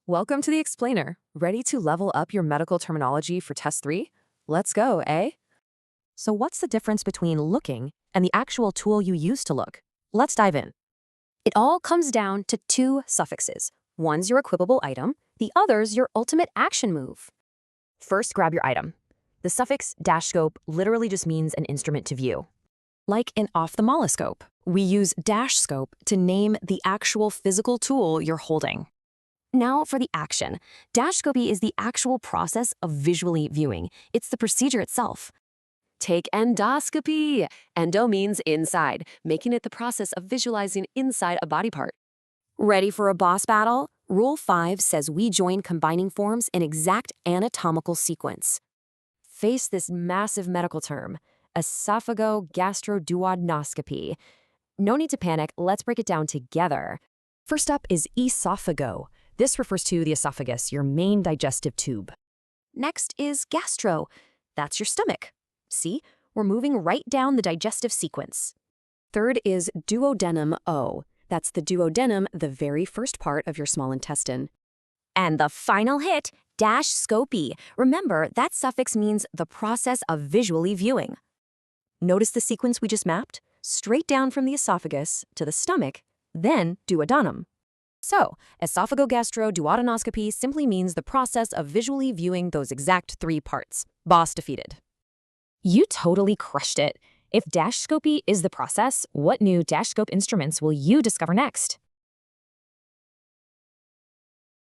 Welcome to the Explainer. Ready to level up your medical terminology for Test 3? Let's go, eh? So what's the difference between looking and the actual tool you use to look? Let's dive in. It all comes down to two suffixes. One's your equipable item, the other's your ultimate action move. First, grab your item. The suffix -scope literally just means an instrument to view. Like an ophthalmoscope, we use -scope to name the actual physical tool you're holding. Now for the action. Scopy is the actual process of visually viewing. It's the procedure itself. Take endoscopy. Endo means inside, making it the process of visualizing inside a body part. Ready for a boss battle? Rule 5 says we join combining forms in exact anatomical sequence. Face this massive medical term, esophagogastroduodenoscopy. No need to panic, let's break it down together. First up is esophago. This refers to the esophagus, your main digestive tube. Next is gastro. That's your stomach. See, we're moving right down the digestive sequence. Third is duodenum O. That's the duodenum, the very first part of your small intestine. And the final hit, -scopy. Remember, that suffix means the process of visually viewing. Notice the sequence we just mapped? Straight down from the esophagus to the stomach, then duodenum. So, esophagogastroduodenoscopy simply means the process of visually viewing those exact three parts. Boss defeated. You totally crushed it. If -scopy is the process, what new -scope instruments will you discover next?